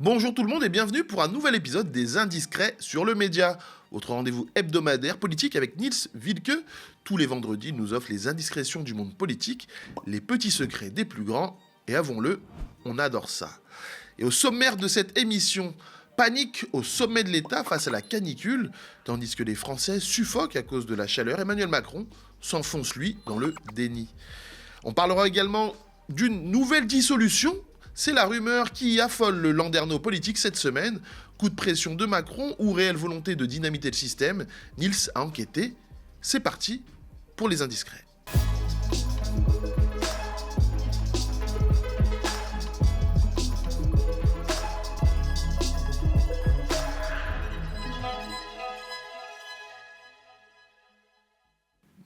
Bonjour tout le monde et bienvenue pour un nouvel épisode des Indiscrets sur le média. Votre rendez-vous hebdomadaire politique avec Nils Wilke. Tous les vendredis, il nous offre les indiscrétions du monde politique, les petits secrets des plus grands. Et avouons-le, on adore ça. Et au sommaire de cette émission, panique au sommet de l'État face à la canicule, tandis que les Français suffoquent à cause de la chaleur. Emmanuel Macron s'enfonce, lui, dans le déni. On parlera également d'une nouvelle dissolution. C'est la rumeur qui affole le landerneau politique cette semaine. Coup de pression de Macron ou réelle volonté de dynamiter le système? Nils a enquêté. C'est parti pour les indiscrets.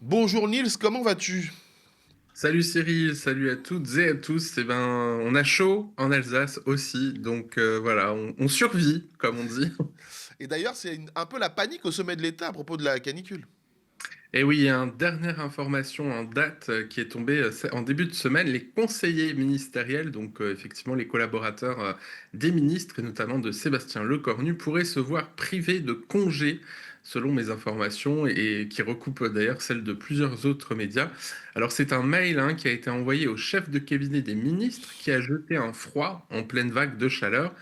Bonjour Nils, comment vas-tu ? Salut Cyril, salut à toutes et à tous. On a chaud en Alsace aussi, donc voilà, on survit, comme on dit. Et d'ailleurs, c'est un peu la panique au sommet de l'État à propos de la canicule. Et oui, une dernière information en date qui est tombée en début de semaine. Les conseillers ministériels, donc effectivement les collaborateurs des ministres, et notamment de Sébastien Lecornu, pourraient se voir privés de congés, selon mes informations, et qui recoupe d'ailleurs celles de plusieurs autres médias. Alors c'est un mail qui a été envoyé au chef de cabinet des ministres qui a jeté un froid en pleine vague de chaleur.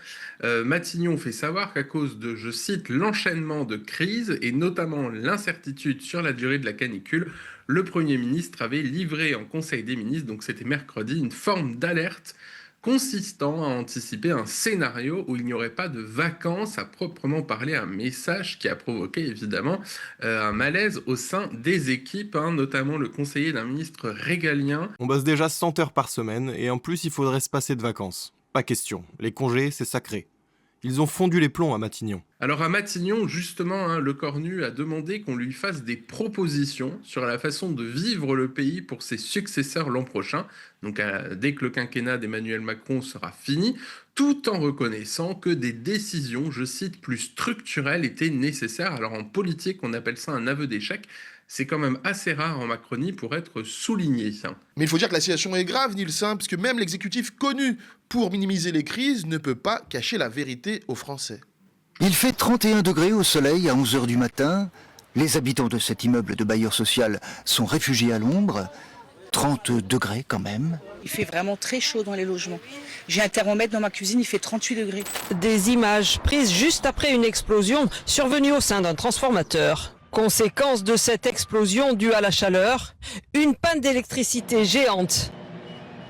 Matignon fait savoir qu'à cause de, je cite, l'enchaînement de crises et notamment l'incertitude sur la durée de la canicule, le Premier ministre avait livré en Conseil des ministres, donc c'était mercredi, une forme d'alerte consistant à anticiper un scénario où il n'y aurait pas de vacances à proprement parler, un message qui a provoqué évidemment un malaise au sein des équipes, notamment le conseiller d'un ministre régalien. On bosse déjà 100 heures par semaine et en plus il faudrait se passer de vacances. Pas question, les congés c'est sacré. Ils ont fondu les plombs à Matignon. Alors à Matignon, justement, Lecornu a demandé qu'on lui fasse des propositions sur la façon de vivre le pays pour ses successeurs l'an prochain, donc dès que le quinquennat d'Emmanuel Macron sera fini, tout en reconnaissant que des décisions, je cite, plus structurelles étaient nécessaires. Alors en politique, on appelle ça un aveu d'échec. C'est quand même assez rare en Macronie pour être souligné. Mais il faut dire que la situation est grave, Nils, parce que même l'exécutif connu pour minimiser les crises ne peut pas cacher la vérité aux Français. Il fait 31 degrés au soleil à 11h du matin. Les habitants de cet immeuble de bailleur social sont réfugiés à l'ombre. 30 degrés quand même. Il fait vraiment très chaud dans les logements. J'ai un thermomètre dans ma cuisine, il fait 38 degrés. Des images prises juste après une explosion survenue au sein d'un transformateur. Conséquence de cette explosion due à la chaleur, une panne d'électricité géante.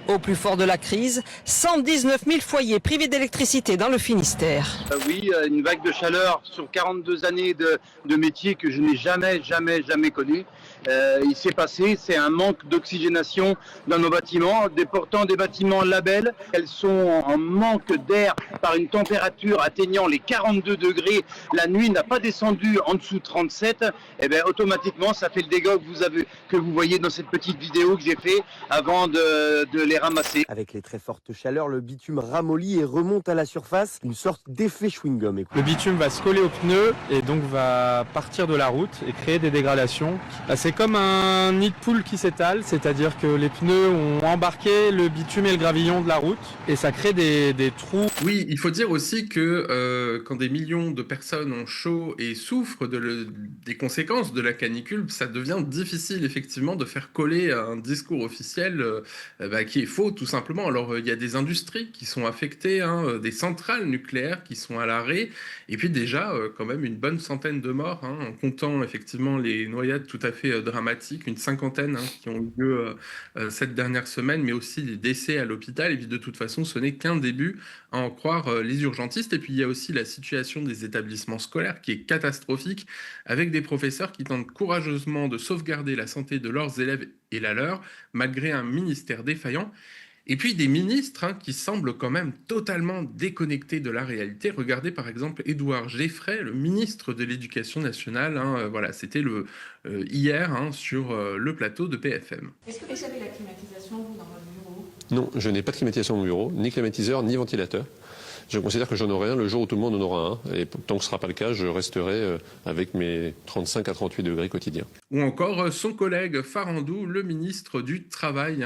Au plus fort de la crise, 119 000 foyers privés d'électricité dans le Finistère. Oui, une vague de chaleur sur 42 années de métier que je n'ai jamais connu. Il s'est passé, c'est un manque d'oxygénation dans nos bâtiments, pourtant des bâtiments labels. Elles sont en manque d'air par une température atteignant les 42 degrés. La nuit n'a pas descendu en dessous de 37. Et bien automatiquement, ça fait le dégât que vous voyez dans cette petite vidéo que j'ai fait avant de les ramasser. Avec les très fortes chaleurs, le bitume ramollit et remonte à la surface, une sorte d'effet chewing-gum. Le bitume va se coller aux pneus et donc va partir de la route et créer des dégradations. C'est comme un nid de poule qui s'étale, c'est-à-dire que les pneus ont embarqué le bitume et le gravillon de la route et ça crée des trous. Oui, il faut dire aussi que quand des millions de personnes ont chaud et souffrent des conséquences de la canicule, ça devient difficile effectivement de faire coller un discours officiel qui est faux tout simplement. Alors il y a des industries qui sont affectées, des centrales nucléaires qui sont à l'arrêt, et puis déjà quand même une bonne centaine de morts, en comptant effectivement les noyades tout à fait dramatiques, une cinquantaine qui ont eu lieu cette dernière semaine, mais aussi des décès à l'hôpital. Et puis de toute façon, ce n'est qu'un début, à en croire les urgentistes. Et puis il y a aussi la situation des établissements scolaires qui est catastrophique, avec des professeurs qui tentent courageusement de sauvegarder la santé de leurs élèves et la leur, malgré un ministère défaillant. Et puis des ministres qui semblent quand même totalement déconnectés de la réalité. Regardez par exemple Édouard Geffray, le ministre de l'Éducation nationale. C'était hier sur le plateau de BFM. Est-ce que vous avez la climatisation vous, dans votre bureau ? Non, je n'ai pas de climatisation dans mon bureau, ni climatiseur, ni ventilateur. Je considère que j'en aurai un le jour où tout le monde en aura un. Et tant que ce ne sera pas le cas, je resterai avec mes 35 à 38 degrés quotidiens. Ou encore son collègue Farandou, le ministre du Travail.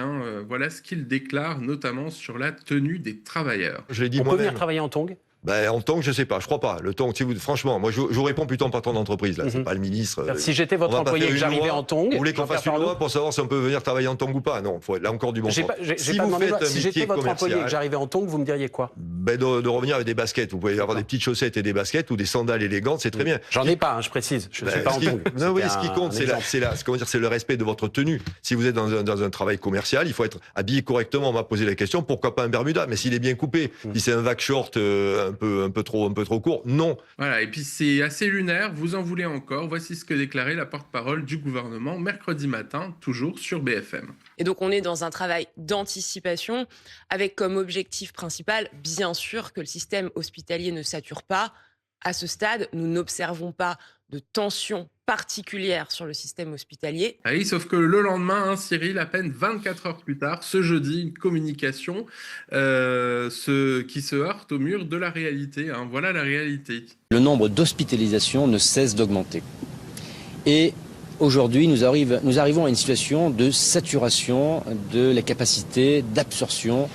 Voilà ce qu'il déclare, notamment sur la tenue des travailleurs. On peut venir travailler en tongs ? En tongs, je sais pas, je crois pas. Le tong, franchement, moi je vous réponds plutôt en patron d'entreprise, là, c'est pas le ministre. Si j'étais votre employé et que j'arrivais en tongs... Vous voulez qu'on fasse une loi pour savoir si on peut venir travailler en tongs ou pas? Non, faut là encore du bon sens. Si j'étais votre employé et que j'arrivais en tongs, vous me diriez quoi? De revenir avec des baskets. Vous pouvez avoir des petites chaussettes et des baskets ou des sandales élégantes, c'est très bien. J'en ai pas, je précise. Je suis pas en tongs. Non, oui, ce qui compte, c'est le respect de votre tenue. Si vous êtes dans un travail commercial, il faut être habillé correctement. On m'a posé la question, pourquoi pas un bermuda? Mais s'il est bien coupé, si c'est un vague short un peu trop court, non. Voilà, et puis c'est assez lunaire, vous en voulez encore. Voici ce que déclarait la porte-parole du gouvernement mercredi matin, toujours sur BFM. Et donc on est dans un travail d'anticipation avec comme objectif principal, bien sûr, que le système hospitalier ne sature pas. À ce stade, nous n'observons pas de tension particulière sur le système hospitalier. Ah oui, sauf que le lendemain, Cyril, à peine 24 heures plus tard, ce jeudi, une communication qui se heurte au mur de la réalité. Voilà la réalité. Le nombre d'hospitalisations ne cesse d'augmenter. Et aujourd'hui, nous arrivons à une situation de saturation de la capacité d'absorption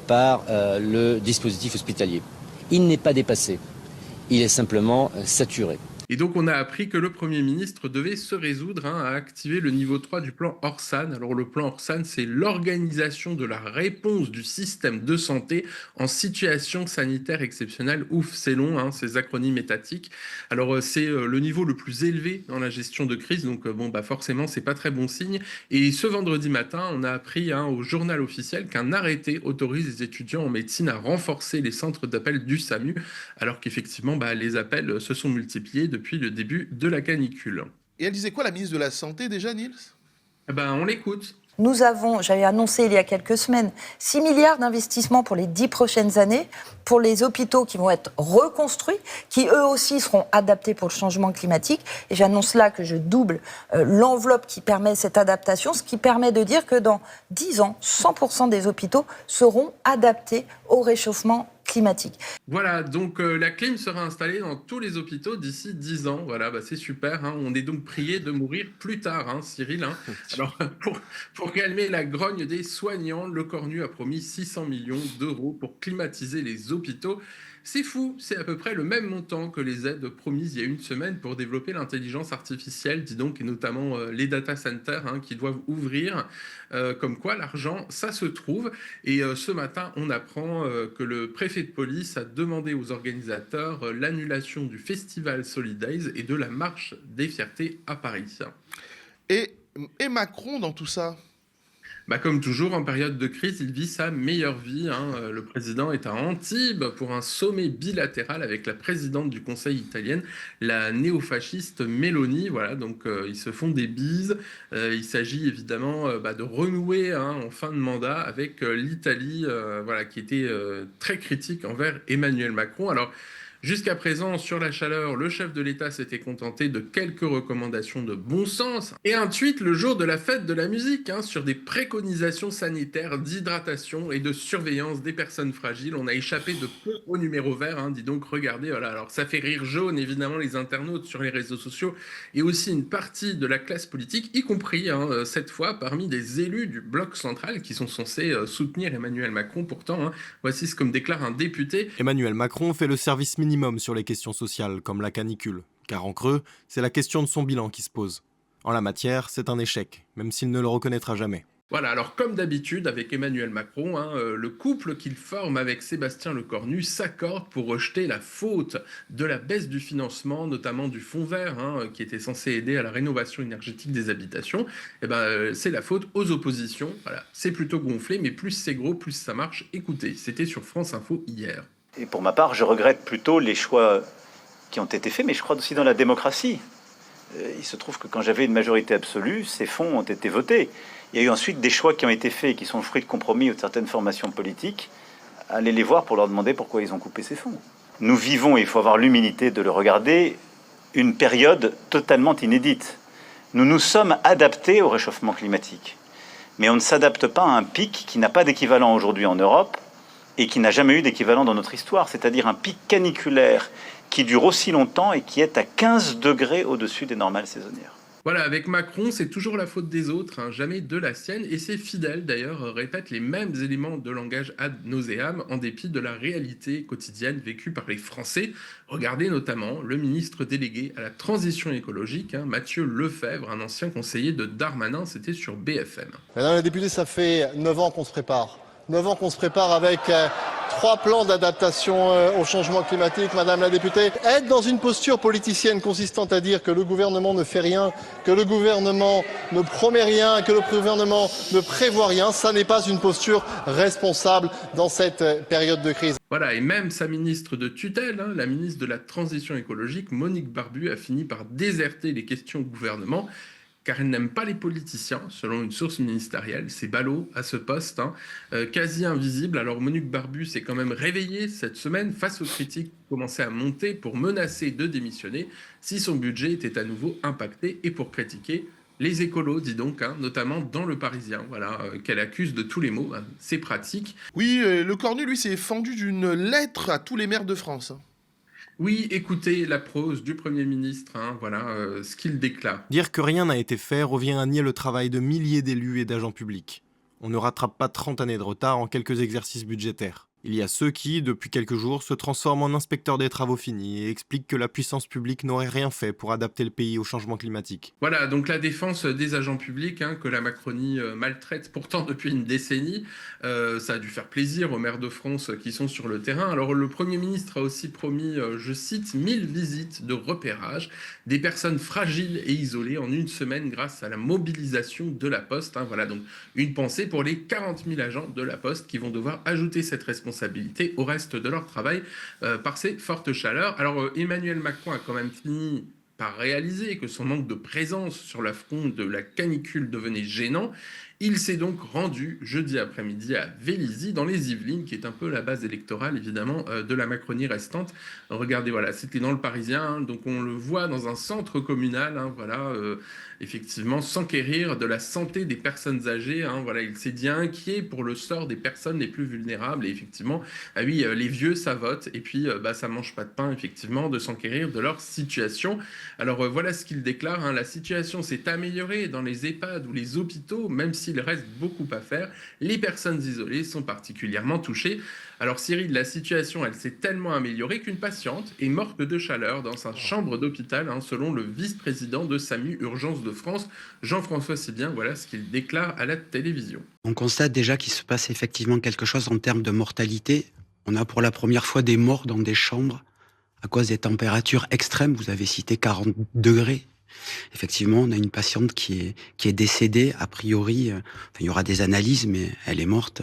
par le dispositif hospitalier. Il n'est pas dépassé, il est simplement saturé. Et donc, on a appris que le Premier ministre devait se résoudre à activer le niveau 3 du plan Orsan. Alors, le plan Orsan, c'est l'organisation de la réponse du système de santé en situation sanitaire exceptionnelle. Ouf, c'est long, ces acronymes étatiques. Alors, c'est le niveau le plus élevé dans la gestion de crise. Donc, forcément, c'est pas très bon signe. Et ce vendredi matin, on a appris au journal officiel qu'un arrêté autorise les étudiants en médecine à renforcer les centres d'appel du SAMU, alors qu'effectivement, les appels se sont multipliés depuis le début de la canicule. Et elle disait quoi, la ministre de la Santé, déjà, Niels? On l'écoute. J'avais annoncé il y a quelques semaines, 6 milliards d'investissements pour les 10 prochaines années, pour les hôpitaux qui vont être reconstruits, qui eux aussi seront adaptés pour le changement climatique. Et j'annonce là que je double l'enveloppe qui permet cette adaptation, ce qui permet de dire que dans 10 ans, 100% des hôpitaux seront adaptés au réchauffement climatique. Voilà, donc la clim sera installée dans tous les hôpitaux d'ici 10 ans. Voilà, c'est super. On est donc prié de mourir plus tard, Cyril. Alors, pour calmer la grogne des soignants, le Cornu a promis 600 millions d'euros pour climatiser les hôpitaux. C'est fou, c'est à peu près le même montant que les aides promises il y a une semaine pour développer l'intelligence artificielle, dis donc, et notamment les data centers qui doivent ouvrir. Comme quoi, l'argent, ça se trouve. Et ce matin, on apprend que le préfet de police a demandé aux organisateurs l'annulation du festival Solidays et de la marche des fiertés à Paris. Et Macron dans tout ça? Comme toujours, en période de crise, il vit sa meilleure vie. Le président est à Antibes pour un sommet bilatéral avec la présidente du Conseil italienne, la néofasciste Meloni. Voilà, donc ils se font des bises. Il s'agit évidemment de renouer en fin de mandat avec l'Italie, qui était très critique envers Emmanuel Macron. Alors, jusqu'à présent, sur la chaleur, le chef de l'État s'était contenté de quelques recommandations de bon sens. Et un tweet le jour de la fête de la musique, sur des préconisations sanitaires d'hydratation et de surveillance des personnes fragiles. On a échappé de peu au numéro vert, dis donc, regardez, voilà. Alors ça fait rire jaune, évidemment, les internautes sur les réseaux sociaux et aussi une partie de la classe politique, y compris, cette fois, parmi des élus du bloc central qui sont censés soutenir Emmanuel Macron. Pourtant, voici ce que me déclare un député. Emmanuel Macron fait le service minimum sur les questions sociales, comme la canicule. Car en creux, c'est la question de son bilan qui se pose. En la matière, c'est un échec, même s'il ne le reconnaîtra jamais. Voilà, alors comme d'habitude avec Emmanuel Macron, le couple qu'il forme avec Sébastien Lecornu s'accorde pour rejeter la faute de la baisse du financement, notamment du fonds vert, qui était censé aider à la rénovation énergétique des habitations. C'est la faute aux oppositions. Voilà, c'est plutôt gonflé, mais plus c'est gros, plus ça marche. Écoutez, c'était sur France Info hier. Et pour ma part, je regrette plutôt les choix qui ont été faits, mais je crois aussi dans la démocratie. Il se trouve que quand j'avais une majorité absolue, ces fonds ont été votés. Il y a eu ensuite des choix qui ont été faits et qui sont le fruit de compromis ou de certaines formations politiques. Allez les voir pour leur demander pourquoi ils ont coupé ces fonds. Nous vivons, et il faut avoir l'humilité de le regarder, une période totalement inédite. Nous nous sommes adaptés au réchauffement climatique. Mais on ne s'adapte pas à un pic qui n'a pas d'équivalent aujourd'hui en Europe et qui n'a jamais eu d'équivalent dans notre histoire, c'est-à-dire un pic caniculaire qui dure aussi longtemps et qui est à 15 degrés au-dessus des normales saisonnières. Voilà, avec Macron, c'est toujours la faute des autres, hein, jamais de la sienne, et ses fidèles d'ailleurs répètent les mêmes éléments de langage ad nauseam en dépit de la réalité quotidienne vécue par les Français. Regardez notamment le ministre délégué à la transition écologique, hein, Mathieu Lefebvre, un ancien conseiller de Darmanin, c'était sur BFM. Madame la députée, ça fait 9 ans qu'on se prépare. 9 ans qu'on se prépare avec 3 plans d'adaptation au changement climatique, Madame la députée. Être dans une posture politicienne consistant à dire que le gouvernement ne fait rien, que le gouvernement ne promet rien, que le gouvernement ne prévoit rien, ça n'est pas une posture responsable dans cette période de crise. Voilà, et même sa ministre de tutelle, hein, la ministre de la Transition écologique, Monique Barbu, a fini par déserter les questions au gouvernement, car elle n'aime pas les politiciens, selon une source ministérielle. C'est ballot à ce poste, hein, quasi invisible. Alors Monique Barbu s'est quand même réveillée cette semaine face aux critiques qui commençaient à monter pour menacer de démissionner si son budget était à nouveau impacté et pour critiquer les écolos, dis donc, hein, notamment dans Le Parisien, voilà, qu'elle accuse de tous les maux. Hein, c'est pratique. Oui, le Cornu, lui, s'est fendu d'une lettre à tous les maires de France. Hein. Oui, écoutez la prose du Premier ministre, hein, voilà ce qu'il déclare. Dire que rien n'a été fait revient à nier le travail de milliers d'élus et d'agents publics. On ne rattrape pas 30 années de retard en quelques exercices budgétaires. Il y a ceux qui, depuis quelques jours, se transforment en inspecteurs des travaux finis et expliquent que la puissance publique n'aurait rien fait pour adapter le pays au changement climatique. Voilà, donc la défense des agents publics, hein, que la Macronie maltraite pourtant depuis une décennie, ça a dû faire plaisir aux maires de France qui sont sur le terrain. Alors le Premier ministre a aussi promis, je cite, 1000 visites de repérage des personnes fragiles et isolées en une semaine grâce à la mobilisation de la Poste. Hein, voilà, donc une pensée pour les 40 000 agents de la Poste qui vont devoir ajouter cette responsabilité au reste de leur travail par ces fortes chaleurs. Alors Emmanuel Macron a quand même fini par réaliser que son manque de présence sur la front de la canicule devenait gênant. Il s'est donc rendu jeudi après-midi à Vélizy, dans les Yvelines, qui est un peu la base électorale, évidemment, de la Macronie restante. Regardez, voilà, c'était dans Le Parisien, hein, donc on le voit dans un centre communal, hein, voilà, effectivement, s'enquérir de la santé des personnes âgées. Hein, voilà, il s'est dit inquiet pour le sort des personnes les plus vulnérables. Et effectivement, ah oui, les vieux, ça vote, et puis ça mange pas de pain, effectivement, de s'enquérir de leur situation. Alors voilà ce qu'il déclare, hein, la situation s'est améliorée dans les EHPAD ou les hôpitaux, même s'il reste beaucoup à faire. Les personnes isolées sont particulièrement touchées. Alors Cyril, la situation, elle s'est tellement améliorée qu'une patiente est morte de chaleur dans sa chambre d'hôpital, hein, selon le vice-président de SAMU Urgences de France, Jean-François Sibien. Voilà ce qu'il déclare à la télévision. On constate déjà qu'il se passe effectivement quelque chose en termes de mortalité. On a pour la première fois des morts dans des chambres à cause des températures extrêmes. Vous avez cité 40 degrés. Effectivement, on a une patiente qui est décédée, a priori, il y aura des analyses, mais elle est morte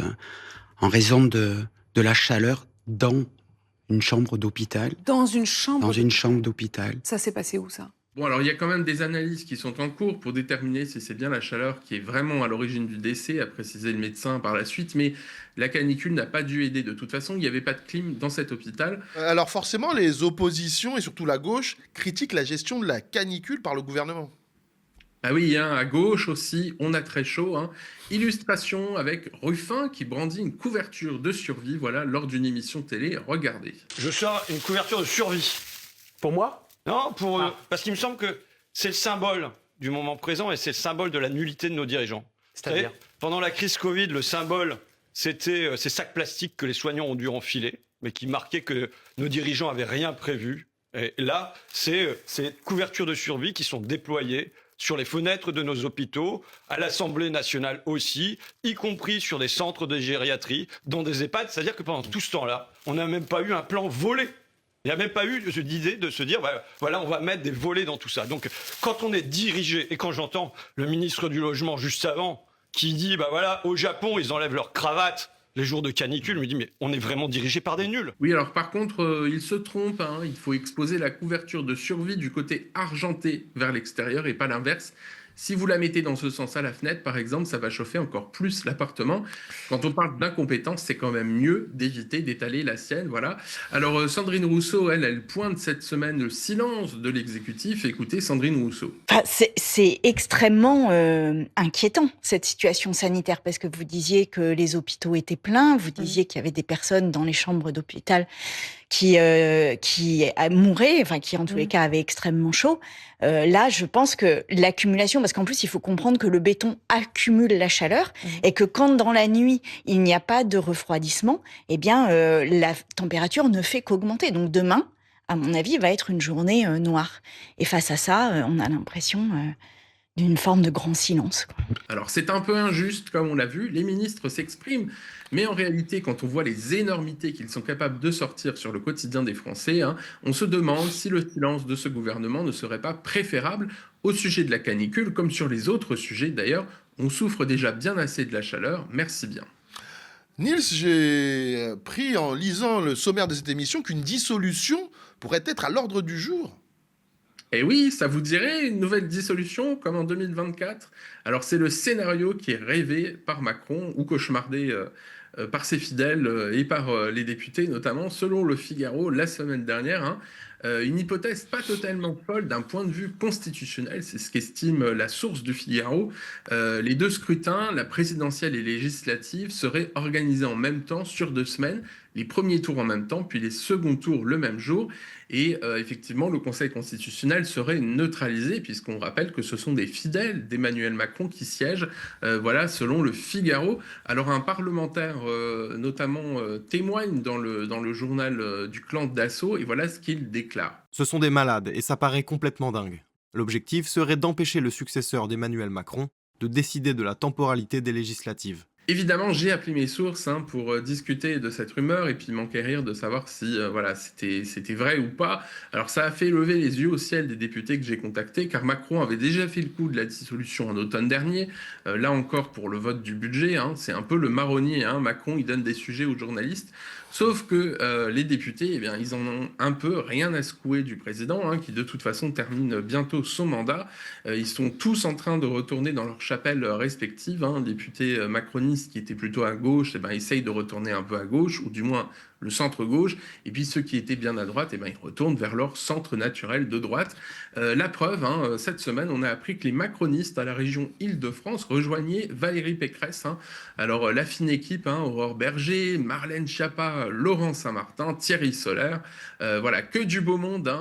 en raison de la chaleur dans une chambre d'hôpital. Dans une chambre Dans une chambre d'hôpital. Ça s'est passé où, ça ? Bon, alors il y a quand même des analyses qui sont en cours pour déterminer si c'est bien la chaleur qui est vraiment à l'origine du décès, a précisé le médecin par la suite, mais la canicule n'a pas dû aider de toute façon, il n'y avait pas de clim dans cet hôpital. Alors forcément, les oppositions et surtout la gauche critiquent la gestion de la canicule par le gouvernement. Ah oui, hein, à gauche aussi, on a très chaud. Hein. Illustration avec Ruffin qui brandit une couverture de survie, voilà, lors d'une émission télé. Regardez. Je sors une couverture de survie. Pour moi ? Non, parce qu'il me semble que c'est le symbole du moment présent et c'est le symbole de la nullité de nos dirigeants. C'est-à-dire ? Pendant la crise Covid, le symbole, c'était ces sacs plastiques que les soignants ont dû enfiler, mais qui marquaient que nos dirigeants n'avaient rien prévu. Et là, c'est ces couvertures de survie qui sont déployées sur les fenêtres de nos hôpitaux, à l'Assemblée nationale aussi, y compris sur des centres de gériatrie, dans des EHPAD. C'est-à-dire que pendant tout ce temps-là, on n'a même pas eu un plan volé. Il n'y a même pas eu d'idée de se dire, voilà, on va mettre des volets dans tout ça. Donc, quand on est dirigé, et quand j'entends le ministre du Logement juste avant, qui dit, voilà, au Japon, ils enlèvent leur cravate les jours de canicule, je me dis, mais on est vraiment dirigé par des nuls. Oui, alors par contre, il se trompe, hein, il faut exposer la couverture de survie du côté argenté vers l'extérieur et pas l'inverse. Si vous la mettez dans ce sens à la fenêtre, par exemple, ça va chauffer encore plus l'appartement. Quand on parle d'incompétence, c'est quand même mieux d'éviter d'étaler la sienne, voilà. Alors Sandrine Rousseau, elle pointe cette semaine le silence de l'exécutif. Écoutez Sandrine Rousseau. Enfin, c'est extrêmement inquiétant, cette situation sanitaire, parce que vous disiez que les hôpitaux étaient pleins, vous disiez qu'il y avait des personnes dans les chambres d'hôpital qui mourait, enfin qui en tous les cas avait extrêmement chaud. Là, je pense que l'accumulation, parce qu'en plus, il faut comprendre que le béton accumule la chaleur et que quand dans la nuit, il n'y a pas de refroidissement, eh bien, la température ne fait qu'augmenter. Donc demain, à mon avis, va être une journée noire. Et face à ça, on a l'impression d'une forme de grand silence, quoi. Alors c'est un peu injuste, comme on l'a vu, les ministres s'expriment, mais en réalité, quand on voit les énormités qu'ils sont capables de sortir sur le quotidien des Français, on se demande si le silence de ce gouvernement ne serait pas préférable au sujet de la canicule, comme sur les autres sujets d'ailleurs. On souffre déjà bien assez de la chaleur, merci bien. Niels, j'ai pris en lisant le sommaire de cette émission qu'une dissolution pourrait être à l'ordre du jour. Et oui, ça vous dirait une nouvelle dissolution comme en 2024 ? Alors c'est le scénario qui est rêvé par Macron ou cauchemardé par ses fidèles et par les députés, notamment selon Le Figaro la semaine dernière. Une hypothèse pas totalement folle d'un point de vue constitutionnel, c'est ce qu'estime la source du Figaro. Les deux scrutins, la présidentielle et législative, seraient organisés en même temps sur 2 semaines, les premiers tours en même temps, puis les seconds tours le même jour. Et effectivement, le Conseil constitutionnel serait neutralisé, puisqu'on rappelle que ce sont des fidèles d'Emmanuel Macron qui siègent, voilà, selon Le Figaro. Alors un parlementaire, notamment, témoigne dans le journal du clan Dassault, et voilà ce qu'il déclare. Ce sont des malades, et ça paraît complètement dingue. L'objectif serait d'empêcher le successeur d'Emmanuel Macron de décider de la temporalité des législatives. Évidemment, j'ai appelé mes sources pour discuter de cette rumeur et puis m'enquérir de savoir si voilà, c'était vrai ou pas. Alors ça a fait lever les yeux au ciel des députés que j'ai contactés, car Macron avait déjà fait le coup de la dissolution en automne dernier, là encore pour le vote du budget. C'est un peu le marronnier, Macron il donne des sujets aux journalistes. Sauf que les députés, eh bien, ils en ont un peu rien à secouer du président, qui de toute façon termine bientôt son mandat. Ils sont tous en train de retourner dans leurs chapelles respectives. Députés macronistes qui étaient plutôt à gauche, eh ben, essayent de retourner un peu à gauche, ou du moins le centre-gauche. Et puis ceux qui étaient bien à droite, eh ben, ils retournent vers leur centre naturel de droite. La preuve, cette semaine, on a appris que les macronistes à la région Île-de-France rejoignaient Valérie Pécresse. Alors la fine équipe, Aurore Berger, Marlène Schiappa, Laurent Saint-Martin, Thierry Solère, voilà, que du beau monde,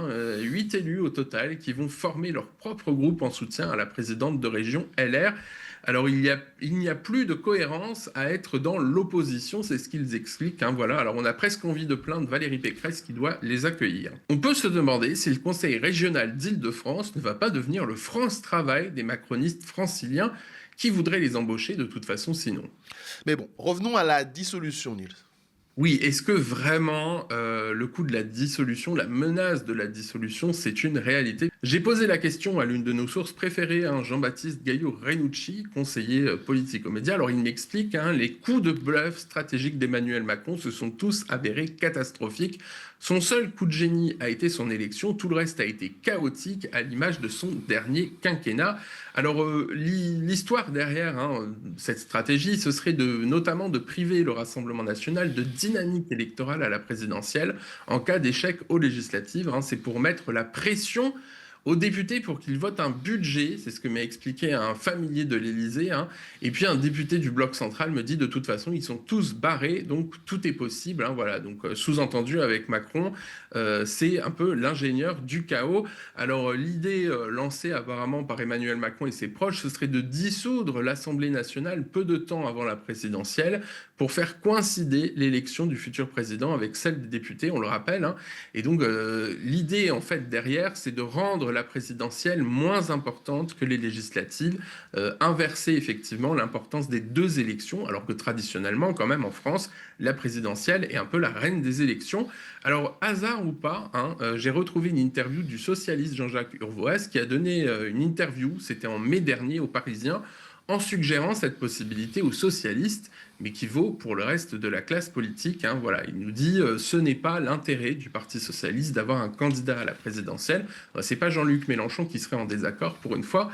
8 élus au total qui vont former leur propre groupe en soutien à la présidente de région LR. Alors il n'y a plus de cohérence à être dans l'opposition, c'est ce qu'ils expliquent. Voilà. Alors on a presque envie de plaindre Valérie Pécresse qui doit les accueillir. On peut se demander si le Conseil régional d'Île-de-France ne va pas devenir le France Travail des macronistes franciliens qui voudraient les embaucher de toute façon sinon. Mais bon, revenons à la dissolution, Niels. Oui, est-ce que vraiment le coup de la dissolution, la menace de la dissolution, c'est une réalité ? J'ai posé la question à l'une de nos sources préférées, Jean-Baptiste Gaillot-Renucci, politique politico-média. Alors il m'explique, les coups de bluff stratégiques d'Emmanuel Macron se sont tous avérés catastrophiques. Son seul coup de génie a été son élection, tout le reste a été chaotique à l'image de son dernier quinquennat. Alors l'histoire derrière cette stratégie, ce serait notamment de priver le Rassemblement national de dynamique électorale à la présidentielle en cas d'échec aux législatives. C'est pour mettre la pression aux députés pour qu'ils votent un budget, c'est ce que m'a expliqué un familier de l'Élysée, et puis un député du bloc central me dit de toute façon ils sont tous barrés, donc tout est possible, voilà. Donc sous-entendu avec Macron, c'est un peu l'ingénieur du chaos. Alors l'idée lancée apparemment par Emmanuel Macron et ses proches, ce serait de dissoudre l'Assemblée nationale peu de temps avant la présidentielle pour faire coïncider l'élection du futur président avec celle des députés, on le rappelle, et donc l'idée en fait derrière, c'est de rendre la présidentielle moins importante que les législatives, inverser effectivement l'importance des 2 élections, alors que traditionnellement, quand même, en France, la présidentielle est un peu la reine des élections. Alors, hasard ou pas, j'ai retrouvé une interview du socialiste Jean-Jacques Urvoas qui a donné une interview, c'était en mai dernier, aux Parisiens, en suggérant cette possibilité aux socialistes, mais qui vaut pour le reste de la classe politique. Voilà, il nous dit ce n'est pas l'intérêt du Parti socialiste d'avoir un candidat à la présidentielle. C'est pas Jean-Luc Mélenchon qui serait en désaccord pour une fois.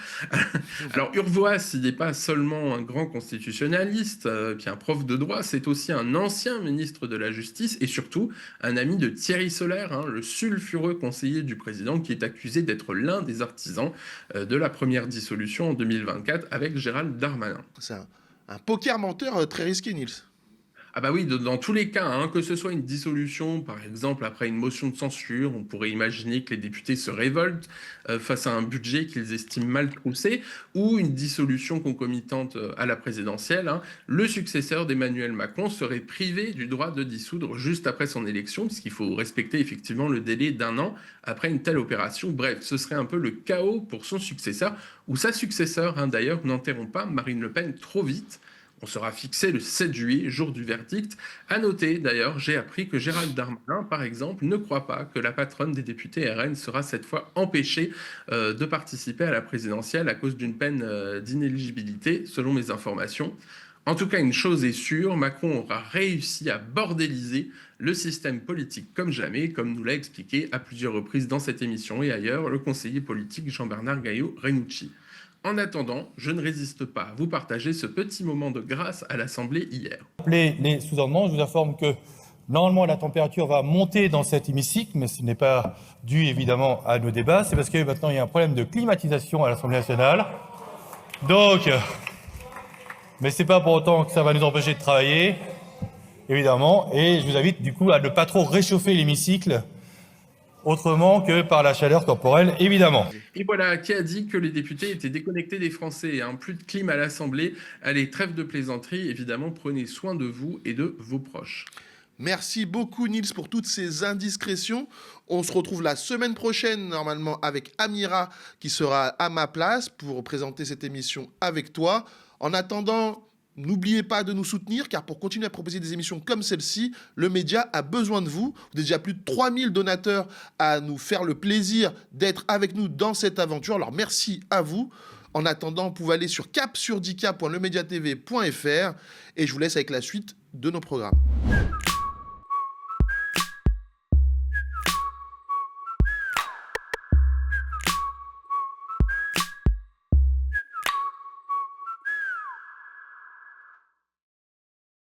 Alors Urvoas, il n'est pas seulement un grand constitutionnaliste, puis un prof de droit, c'est aussi un ancien ministre de la Justice et surtout un ami de Thierry Solère, le sulfureux conseiller du président qui est accusé d'être l'un des artisans de la première dissolution en 2024 avec Gérald Darmanin. C'est un poker menteur très risqué, Niels. Ah bah oui, dans tous les cas, hein, que ce soit une dissolution, par exemple, après une motion de censure, on pourrait imaginer que les députés se révoltent face à un budget qu'ils estiment mal troussé, ou une dissolution concomitante à la présidentielle, hein, le successeur d'Emmanuel Macron serait privé du droit de dissoudre juste après son élection, puisqu'il faut respecter effectivement le délai d'1 an après une telle opération. Bref, ce serait un peu le chaos pour son successeur, ou sa successeur, hein, d'ailleurs, n'enterrons pas Marine Le Pen trop vite. On sera fixé le 7 juillet, jour du verdict. À noter, d'ailleurs, j'ai appris que Gérald Darmanin, par exemple, ne croit pas que la patronne des députés RN sera cette fois empêchée de participer à la présidentielle à cause d'une peine d'inéligibilité, selon mes informations. En tout cas, une chose est sûre, Macron aura réussi à bordéliser le système politique comme jamais, comme nous l'a expliqué à plusieurs reprises dans cette émission et ailleurs le conseiller politique Jean-Bernard Gaillot-Renucci. En attendant, je ne résiste pas à vous partager ce petit moment de grâce à l'Assemblée hier. Les sous-amendements, je vous informe que normalement la température va monter dans cet hémicycle, mais ce n'est pas dû évidemment à nos débats, c'est parce que maintenant il y a un problème de climatisation à l'Assemblée nationale. Donc, mais c'est pas pour autant que ça va nous empêcher de travailler, évidemment, et je vous invite du coup à ne pas trop réchauffer l'hémicycle autrement que par la chaleur corporelle, évidemment. Et voilà, qui a dit que les députés étaient déconnectés des Français, hein. Plus de clim à l'Assemblée. Allez, trêve de plaisanterie, évidemment, prenez soin de vous et de vos proches. Merci beaucoup Nils pour toutes ces indiscrétions. On se retrouve la semaine prochaine normalement avec Amira qui sera à ma place pour présenter cette émission avec toi. En attendant, n'oubliez pas de nous soutenir, car pour continuer à proposer des émissions comme celle-ci, le média a besoin de vous. Vous êtes déjà plus de 3000 donateurs à nous faire le plaisir d'être avec nous dans cette aventure. Alors merci à vous. En attendant, vous pouvez aller sur capsurdika.lemediatv.fr et je vous laisse avec la suite de nos programmes.